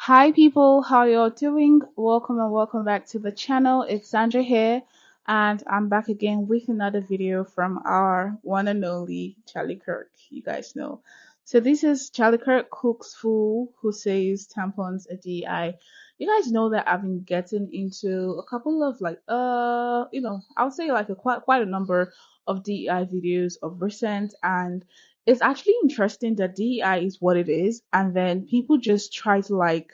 Hi people, how y'all doing? Welcome and welcome back to the channel. It's Sandra here and I'm back again with another video from our one and only Charlie Kirk. You guys know. So this is Charlie Kirk Cook's Fool who says tampons are DI. You guys know that I've been getting into a couple of I would say like quite a number of DEI videos of recent, and it's actually interesting that DEI is what it is, and then people just try to like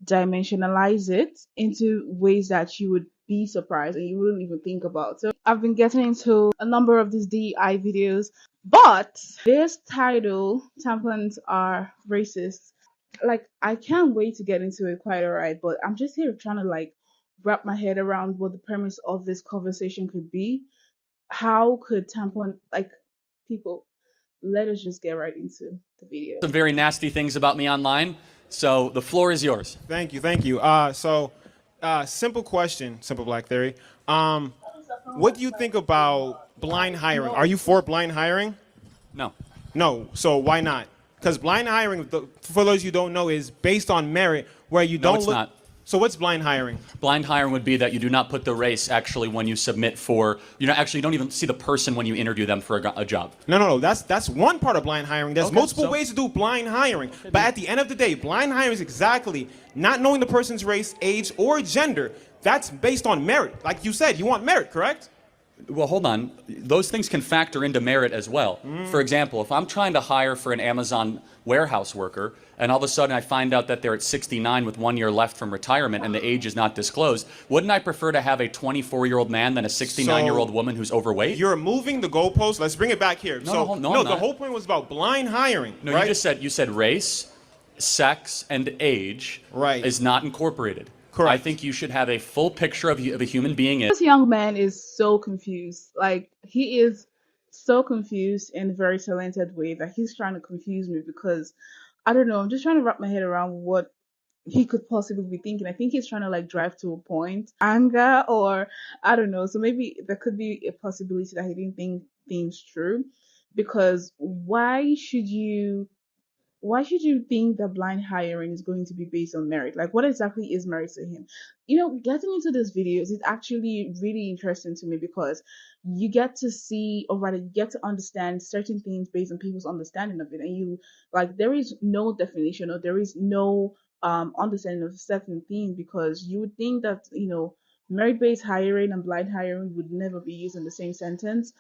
dimensionalize it into ways that you would be surprised and you wouldn't even think about. So I've been getting into a number of these DEI videos, but this title, Tampons Are Racist, like I can't wait to get into it, quite alright, but I'm just here trying to like wrap my head around what the premise of this conversation could be. How could tampon like people, let us just get right into the video. Some very nasty things about me online, so the floor is yours. Thank you, thank you. Simple question, simple Black Theory. What do you think about blind hiring? Are you for blind hiring? No. No. So why not? Because blind hiring, for those you don't know, is based on merit, where you don't it's look. not. So what's blind hiring? Blind hiring would be that you do not put the race actually when you submit for, you don't even see the person when you interview them for a job. No. That's one part of blind hiring. There's Okay, multiple so- ways to do blind hiring. But at the end of the day, blind hiring is exactly not knowing the person's race, age, or gender. That's based on merit. Like you said, you want merit, correct? Well, hold on. Those things can factor into merit as well. For example, if I'm trying to hire for an Amazon warehouse worker, and all of a sudden I find out that they're at 69 with 1 year left from retirement and the age is not disclosed, wouldn't I prefer to have a 24-year-old man than a 69-year-old woman who's overweight? You're moving the goalpost. Let's bring it back here. No, I'm the not. whole point was about blind hiring. No, right? you said race, sex, and age is not incorporated. Correct. I think you should have a full picture of a human being. This young man is so confused. Like, he is so confused in a very talented way that he's trying to confuse me because I don't know. I'm just trying to wrap my head around what he could possibly be thinking. I think he's trying to like drive to a point, anger, or I don't know. So maybe there could be a possibility that he didn't think things through. Because why should you think that blind hiring is going to be based on merit? Like, what exactly is merit to him? Getting into these videos is actually really interesting to me because you get to see, or rather, you get to understand certain things based on people's understanding of it. And there is no definition or there is no understanding of certain things because you would think that, merit-based hiring and blind hiring would never be used in the same sentence,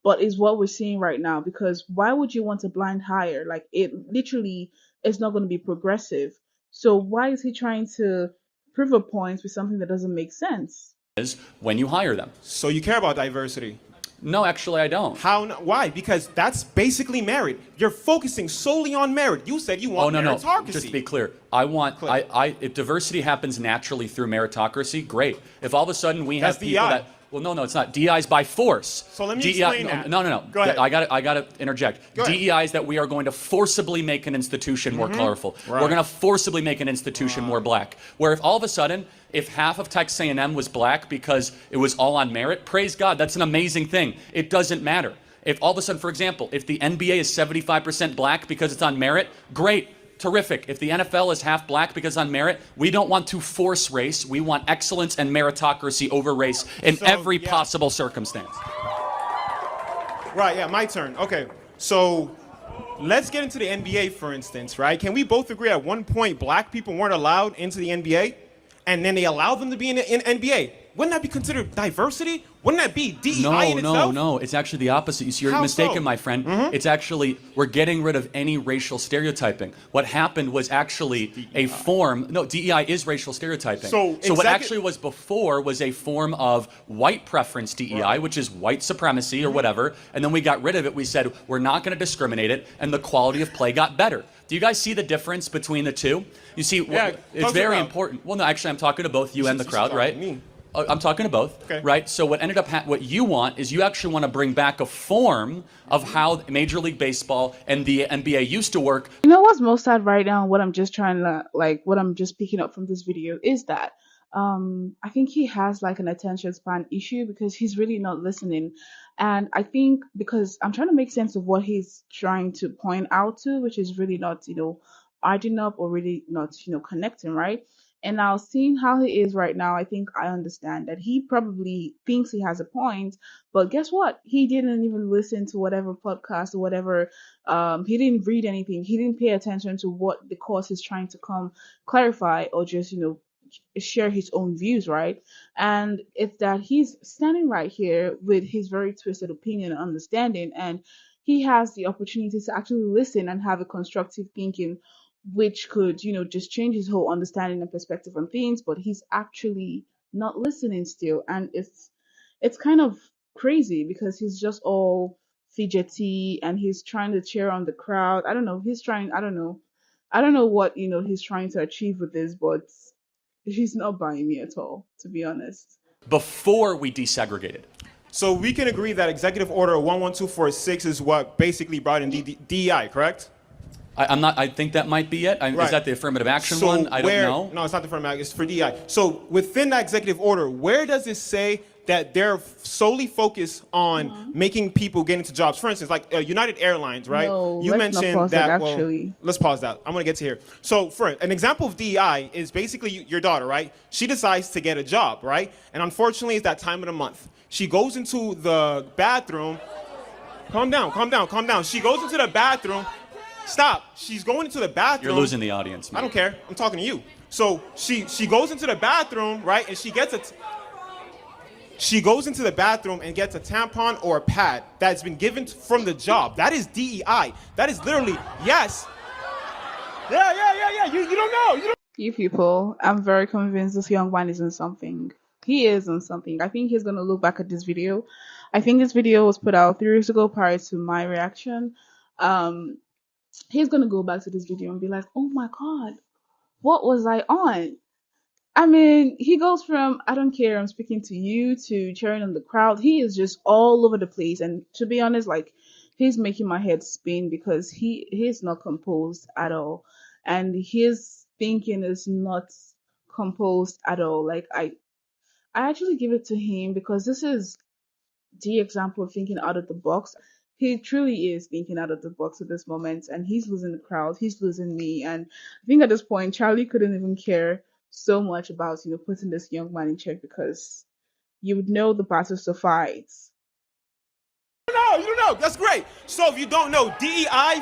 but is what we're seeing right now. Because why would you want to blind hire? Like, it literally is not going to be progressive. So why is he trying to prove a point with something that doesn't make sense? Is when you hire them. So you care about diversity. No, actually, I don't. Why? Because that's basically merit. You're focusing solely on merit. You said you want meritocracy. Just to be clear, if diversity happens naturally through meritocracy, great. If all of a sudden we have people DEI. that. Well, no, it's not. DEI is by force. So let me DEI, explain that. No. Go ahead. I got to interject. Go ahead. DEI is that we are going to forcibly make an institution more colorful. Right. We're going to forcibly make an institution more black. Where if all of a sudden, if half of Texas A&M was black because it was all on merit, praise God, that's an amazing thing. It doesn't matter. If all of a sudden, for example, if the NBA is 75% black because it's on merit, great. Terrific. If the NFL is half black because on merit, we don't want to force race. We want excellence and meritocracy over race in every possible circumstance. Right, yeah, my turn. Okay, so let's get into the NBA, for instance, right? Can we both agree at one point black people weren't allowed into the NBA, and then they allowed them to be in NBA? Wouldn't that be considered diversity? Wouldn't that be DEI in itself? No. It's actually the opposite. You're How mistaken, so? my friend. It's actually, we're getting rid of any racial stereotyping. What happened was actually a form. No, DEI is racial stereotyping. So what actually was before was a form of white preference DEI, which is white supremacy or whatever. And then we got rid of it. We said, we're not going to discriminate it. And the quality of play got better. Do you guys see the difference between the two? You see, it's very important. Well, no, actually, I'm talking to both you and the crowd, right? I'm talking to both, okay. Right? So what ended up, what you want is you actually want to bring back a form of how Major League Baseball and the NBA used to work. You know what's most sad right now? What I'm just picking up from this video is that I think he has like an attention span issue because he's really not listening. And I think because I'm trying to make sense of what he's trying to point out to, which is really not, adding up or really not, connecting, right? And now seeing how he is right now, I think I understand that he probably thinks he has a point, but guess what? He didn't even listen to whatever podcast or whatever. He didn't read anything. He didn't pay attention to what the course is trying to come clarify or just, share his own views, right? And it's that he's standing right here with his very twisted opinion and understanding, and he has the opportunity to actually listen and have a constructive thinking, which could, just change his whole understanding and perspective on things, but he's actually not listening still. And it's kind of crazy because he's just all fidgety and he's trying to cheer on the crowd. I don't know. I don't know what, he's trying to achieve with this, but he's not buying me at all, to be honest. Before we desegregated. So we can agree that Executive Order 11246 is what basically brought in DEI, correct? I think that might be it. Right. Is that the affirmative action one? I don't know. No, it's not the affirmative action. It's for DEI. So within that executive order, where does it say that they're solely focused on making people get into jobs? For instance, like United Airlines, right? No, You let's not mentioned pause that. that, Well, actually. let's pause that. I'm gonna get to here. So, for an example of DEI is basically your daughter, right? She decides to get a job, right? And unfortunately, it's that time of the month. She goes into the bathroom. Calm down, calm down, calm down. She goes into the bathroom. Stop. She's going into the bathroom. You're losing the audience, man. I don't care. I'm talking to you. So she goes into the bathroom, right? And she goes into the bathroom and gets a tampon or a pad that's been given from the job. That is DEI. That is literally, yes. Yeah. You don't know. You people, I'm very convinced this young man is on something. He is on something. I think he's going to look back at this video. I think this video was put out 3 years ago prior to my reaction. He's going to go back to this video and be like, oh my God, what was I on? I mean, he goes from, I don't care, I'm speaking to you, to cheering on the crowd. He is just all over the place. And to be honest, like, he's making my head spin because he's not composed at all. And his thinking is not composed at all. Like, I actually give it to him because this is the example of thinking out of the box. He truly is thinking out of the box at this moment, and he's losing the crowd. He's losing me, and I think at this point, Charlie couldn't even care so much about putting this young man in check because you would know the battles to fight. You don't know. That's great. So if you don't know, DEI,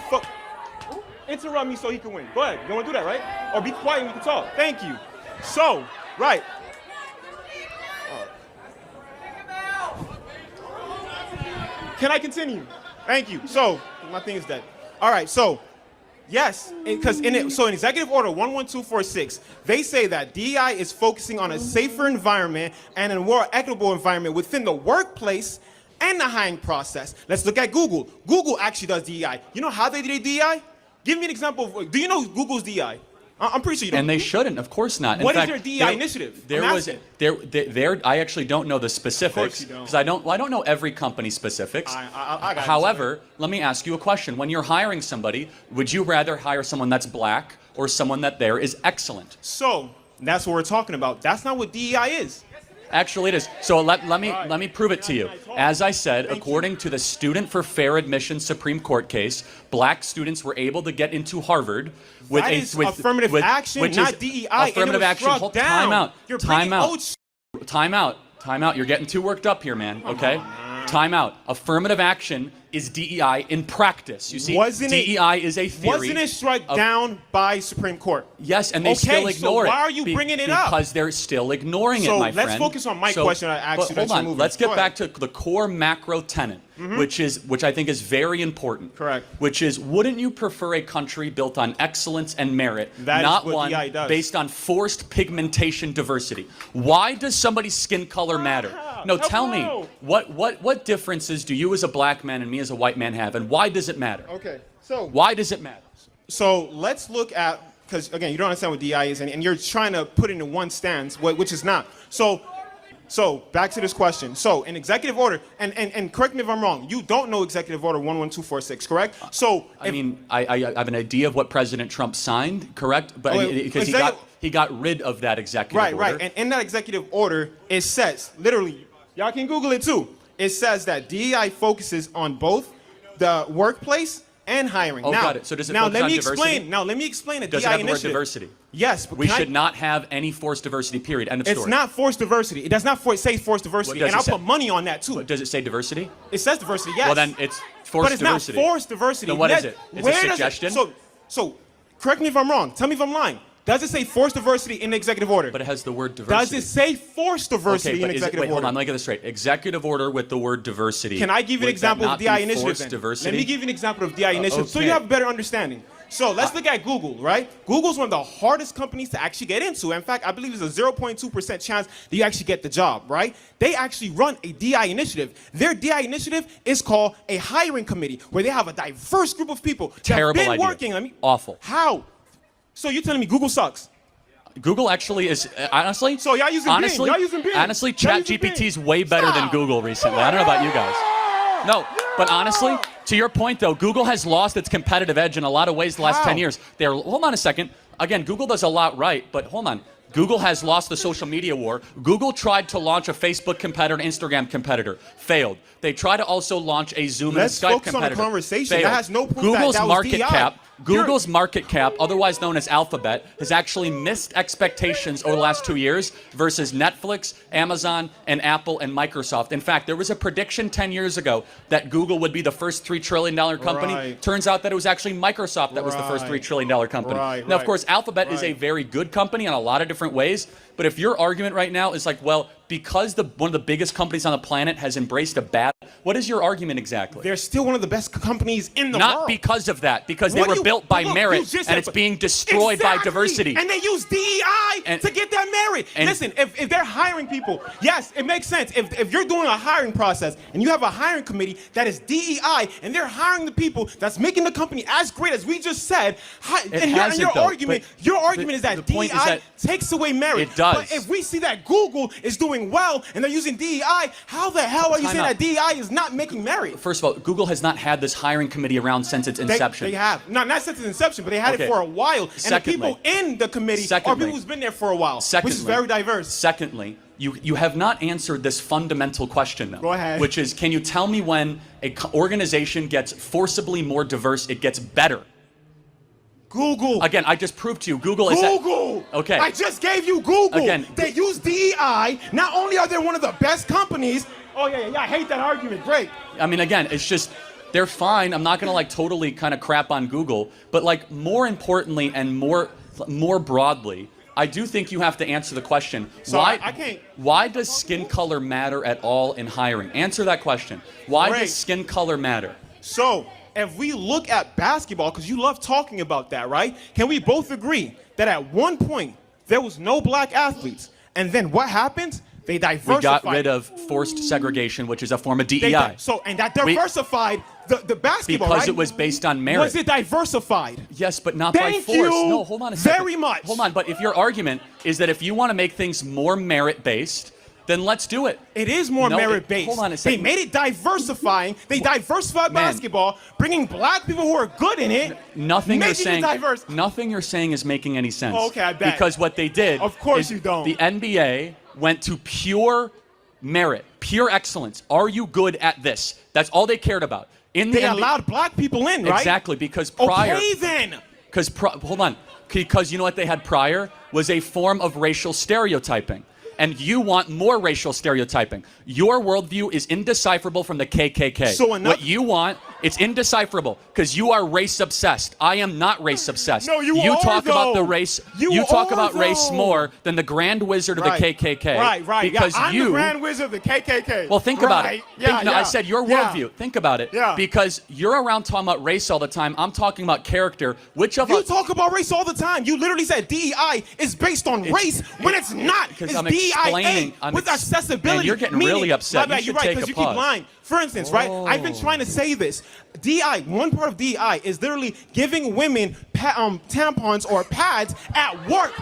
interrupt me so he can win. Go ahead. You want to do that, right? Or be quiet and we can talk. Thank you. So, right. Can I continue? Thank you. So, my thing is dead. All right, so, yes, because in Executive Order 11246, they say that DEI is focusing on a safer environment and a more equitable environment within the workplace and the hiring process. Let's look at Google. Google actually does DEI. You know how they did DEI? Give me an example of, do you know Google's DEI? I'm pretty sure you don't. And they shouldn't, of course not. What is their DEI initiative? I actually don't know the specifics because I don't know every company's specifics. However, let me ask you a question. When you're hiring somebody, would you rather hire someone that's black or someone that there is excellent? So that's what we're talking about. That's not what DEI is. Actually, it is. So let me prove it to you. As I said, according to the Student for Fair Admission Supreme Court case, black students were able to get into Harvard with affirmative action, not DEI. Affirmative action. Time out. You're getting too worked up here, man. Okay. Time out. Affirmative action is DEI in practice. You see, DEI is a theory. Wasn't it struck down by Supreme Court? Yes, and they still ignore it. So why are you bringing it up? Because they're still ignoring it, my friend. So let's focus on my question I asked you. Hold on. Let's get back to the core macro tenet, which I think is very important. Correct. Which is, wouldn't you prefer a country built on excellence and merit, not one based on forced pigmentation diversity? Why does somebody's skin color matter? No, tell me, what differences do you as a black man and me as a white man have, and why does it matter? Okay, so why does it matter? So let's look at, because again, you don't understand what DEI is, and you're trying to put it in one stance, which is not. So back to this question. So in executive order, and correct me if I'm wrong, you don't know executive order 11246, correct? So I have an idea of what President Trump signed, correct? But because he got rid of that executive order. Right. And in that executive order, it says, literally, y'all can Google it too. It says that DEI focuses on both the workplace and hiring. Oh, now, got it. So does it now focus let on me diversity? explain. Now let me explain a Does it DI have the word initiative. diversity? Yes, but We should not have any forced diversity, period. End of story. It's not forced diversity. It does not say forced diversity, What does and it I'll say? put money on that too. But does it say diversity? It says diversity, yes. Well, then it's forced but it's diversity. not forced diversity. Then what is it? It's a Where does suggestion? So, correct me if I'm wrong. Tell me if I'm lying. Does it say forced diversity in the executive order? But it has the word diversity. Does it say forced diversity in executive wait, order? hold on, let me get this straight. Executive order with the word diversity. Can I give you an Would example that of not DI be initiative? forced Then? diversity? Let me give you an example of DI initiative so okay. you have a better understanding. So let's look at Google, right? Google's one of the hardest companies to actually get into. In fact, I believe there's a 0.2% chance that you actually get the job, right? They actually run a DI initiative. Their DI initiative is called a hiring committee, where they have a diverse group of people that Terrible have been idea. working. Awful. How? So you're telling me Google sucks? Google actually is, honestly. So y'all using Bing. honestly, Y'all using Bing. Honestly, Y'all using ChatGPT is Bing. way better than Stop. Google recently. I don't know about you guys. No, but honestly, to your point though, Google has lost its competitive edge in a lot of ways the last How? 10 years. Hold on a second. Again, Google does a lot right, but hold on. Google has lost the social media war. Google tried to launch a Facebook competitor, an Instagram competitor, failed. They tried to also launch a Zoom Let's and a Skype focus on the competitor. conversation. Failed. That has no proof Google's that was market DEI. cap. Google's market cap, otherwise known as Alphabet, has actually missed expectations over the last 2 years versus Netflix, Amazon, and Apple and Microsoft. In fact, there was a prediction 10 years ago that Google would be the first $3 trillion company. Right. Turns out that it was actually Microsoft that was the first $3 trillion company. Now, of course, Alphabet is a very good company in a lot of different ways, but if your argument right now is like, well, because one of the biggest companies on the planet has embraced a bad, what is your argument exactly? They're still one of the best companies in the Not world. because of that, because What they do were built by look, merit, you just and said- it's being destroyed by Exactly. diversity. And they use DEI to get that merit. and- Listen, if they're hiring people, yes, it makes sense. If you're doing a hiring process and you have a hiring committee that is DEI and they're hiring the people that's making the company as great as we just said, hasn't, your though, argument, but your argument is that the point DEI is that takes away merit. it does. But if we see that Google is doing well and they're using DEI, how the hell are you Time saying out. that DEI is not making merit? First of all, Google has not had this hiring committee around since its inception. They have. Not since its inception, but they had Okay. it for a while. And Secondly- the people in the committee are people who's been there for a while, which is very diverse. Secondly, you have not answered this fundamental question, though. Go ahead. Which is, can you tell me when an organization gets forcibly more diverse, it gets better? Google. Again, I just proved to you, Google is... Google. Okay. I just gave you Google. Again, They use DEI. Not only are they one of the best companies. Oh, yeah. I hate that argument. Great. I mean, again, it's just, they're fine. I'm not going to like totally kind of crap on Google, but like more importantly and more broadly, I do think you have to answer the question, So why, I can't- why does skin color matter at all in hiring? Answer that question. Why Great. does skin color matter? So, if we look at basketball, because you love talking about that, right? Can we both agree that at one point there was no black athletes, and then what happened? They diversified. We got rid of forced segregation, which is a form of They DEI. and that diversified the basketball, Because right? it was based on merit. Was it diversified? Yes, but not by Thank force. you No, hold on a second. very much. Hold on, but if your argument is that if you want to make things more merit-based, then let's do it. It is more No, merit-based. hold on a They second. made it diversifying. They diversified Man. basketball, bringing black people who are good in it. Nothing you're making saying. it diverse. Nothing you're saying is making any sense. Oh, okay, I bet. Because what they did. Of course is you don't. The NBA went to pure merit, pure excellence. Are you good at this? That's all they cared about. In the They NBA allowed black people in, right? Exactly, because prior. Okay, then. Hold on. Because you know what they had prior was a form of racial stereotyping. And you want more racial stereotyping. Your worldview is indecipherable from the KKK. So what you want, it's indecipherable because you are race obsessed. I am not race obsessed. No, you You are, talk about though. the race. You talk are, about race though. more than the Grand Wizard of Right. the KKK. Right. Because I'm you. the Grand Wizard of the KKK. Well, think about it. Right. Yeah, No, yeah. I said your Yeah. worldview. Think about it. Yeah. Because you're around talking about race all the time. I'm talking about character. Which of You us? talk about race all the time. You literally said DEI is based on race when it's not. Because It's I'm DIA explaining- with accessibility. Man, you're getting meaning- really upset. My bad, You you're should right, take because a you keep pause. lying. For instance, right? I've been trying to say this. DI, one part of DI is literally giving women tampons or pads at work.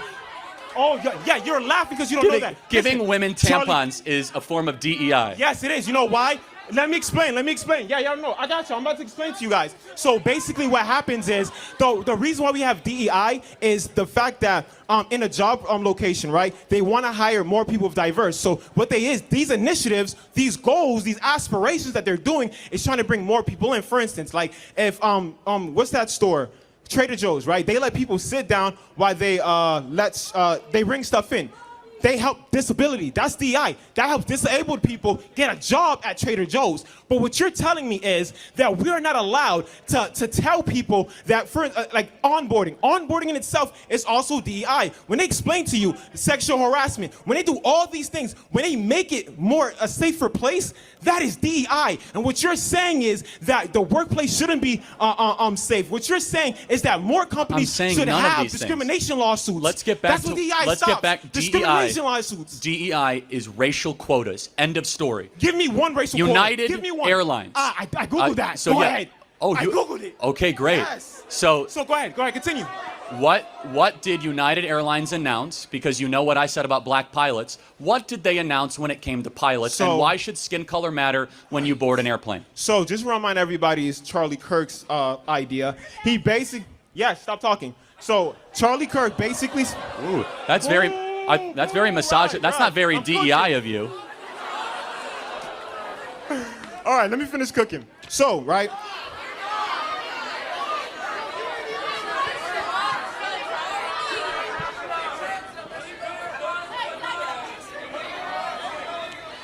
Oh, yeah, you're laughing because you don't know that. Giving Listen, women Charlie- tampons is a form of DEI. Yes, it is. You know why? Let me explain. Let me explain. Yeah, yeah, no, I got you. I'm about to explain to you guys. So basically, what happens is the reason why we have DEI is the fact that in a job location, right? They want to hire more people of diverse. So what they is these initiatives, these goals, these aspirations that they're doing is trying to bring more people in. For instance, like if what's that store? Trader Joe's, right? They let people sit down while they bring stuff in. They help disability. That's DEI. That helps disabled people get a job at Trader Joe's. But what you're telling me is that we are not allowed to tell people that for like onboarding. Onboarding in itself is also DEI. When they explain to you sexual harassment, when they do all these things, when they make it more a safer place, that is DEI. And what you're saying is that the workplace shouldn't be safe. What you're saying is that more companies should have discrimination lawsuits. Let's get back That's what DEI let's stops. get back. Discrimination lawsuits. DEI is racial quotas. End of story. Give me one racial quota. United Give me one. Airlines. I googled that. So go yeah. ahead. Oh, I googled it. Okay, great. Yes. So go ahead. Go ahead. Continue. what did United Airlines announce? Because you know what I said about black pilots. What did they announce when it came to pilots? And why should skin color matter when you board an airplane? So just remind everybody, it's Charlie Kirk's idea. He basically, stop talking. So Charlie Kirk basically. Ooh, that's very massage. That's not very DEI of you. All right, let me finish cooking. So, right.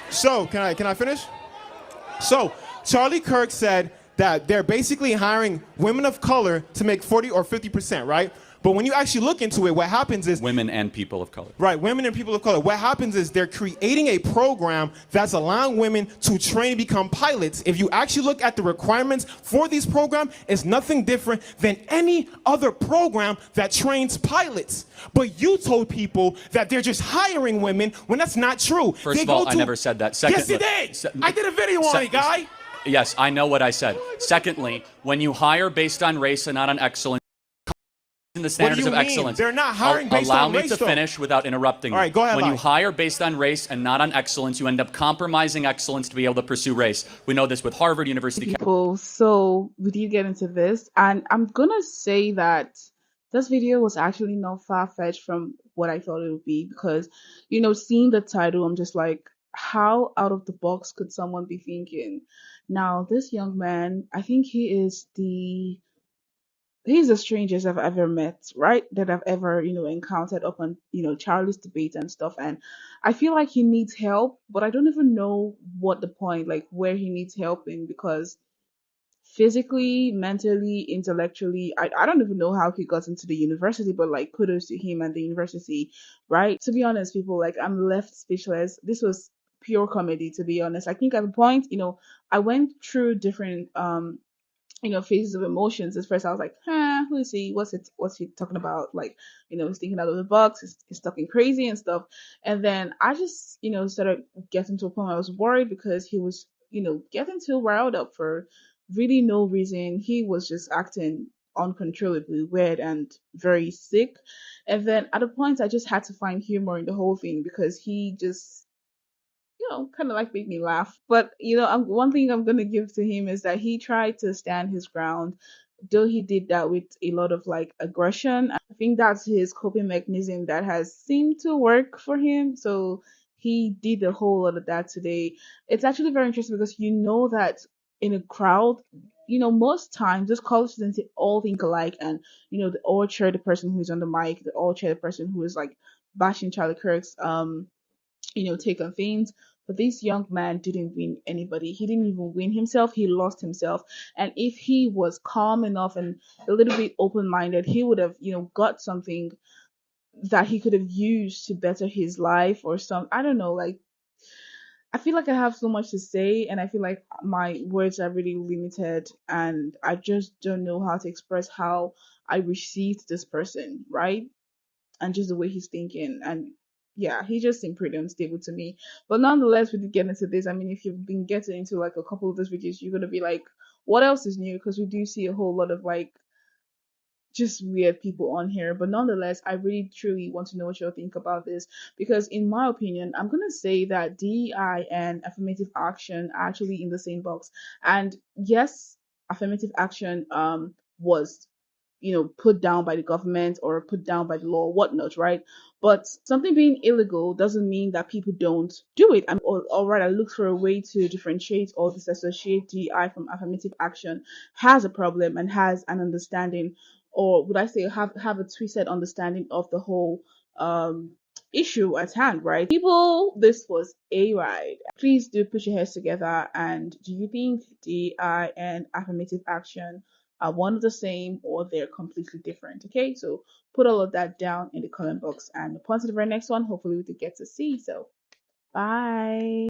So, can I finish? So, Charlie Kirk said that they're basically hiring women of color to make 40 or 50%, right? But when you actually look into it, what happens is... Women and people of color. Right, women and people of color. What happens is they're creating a program that's allowing women to train to become pilots. If you actually look at the requirements for these programs, it's nothing different than any other program that trains pilots. But you told people that they're just hiring women when that's not true. First of all, I never said that. Yes, you did. I did a video on it, guy. Yes, I know what I said. Secondly, when you hire based on race and not on excellence, the standards of excellence. They're not hiring based on race. Allow me to finish without interrupting. All right, go ahead. When you hire based on race and not on excellence, you end up compromising excellence to be able to pursue race. We know this with Harvard University. People, so we did get into this, and I'm gonna say that this video was actually not far-fetched from what I thought it would be, because seeing the title, I'm just like, how out of the box could someone be thinking? Now, this young man, I think he's the strangest I've ever met, right? That I've ever, encountered up on, Charlie's debate and stuff. And I feel like he needs help, but I don't even know what the point, like where he needs help in, because physically, mentally, intellectually, I don't even know how he got into the university, but like kudos to him and the university, right? To be honest, people, like I'm left speechless. This was pure comedy, to be honest. I think at the point, I went through different phases of emotions. At first I was like, who is he? What's he talking about? Like, he's thinking out of the box, he's talking crazy and stuff. And then I just, started getting to a point where I was worried, because he was, getting too riled up for really no reason. He was just acting uncontrollably weird and very sick. And then at a point I just had to find humor in the whole thing, because he just kind of like made me laugh. But one thing I'm gonna give to him is that he tried to stand his ground, though he did that with a lot of like aggression. I think that's his coping mechanism that has seemed to work for him. So he did a whole lot of that today. It's actually very interesting, because that in a crowd, most times those college students, they all think alike, and they all cheer the person who's on the mic, they all cheer the person who is like bashing Charlie Kirk's take on things. But this young man didn't win anybody. He didn't even win himself. He lost himself. And if he was calm enough and a little bit open-minded, he would have, got something that he could have used to better his life or some. I don't know. Like, I feel like I have so much to say, and I feel like my words are really limited, and I just don't know how to express how I received this person, right? And just the way he's thinking. And yeah, he just seemed pretty unstable to me. But nonetheless, we did get into this. I mean, if you've been getting into like a couple of those videos, you're gonna be like, what else is new? Because we do see a whole lot of like just weird people on here. But nonetheless, I really truly want to know what you think about this, because in my opinion, I'm gonna say that DEI and affirmative action are actually in the same box. And yes, affirmative action was, put down by the government or put down by the law, whatnot, right? But something being illegal doesn't mean that people don't do it. Or rather, look for a way to differentiate or disassociate DI from affirmative action has a problem and has an understanding, or would I say have a twisted understanding of the whole issue at hand, right? People, this was a ride. Please do put your heads together, and do you think DI and affirmative action are one of the same or they're completely different? Okay, so put all of that down in the comment box, and on to the very next one. Hopefully we could get to see. So bye.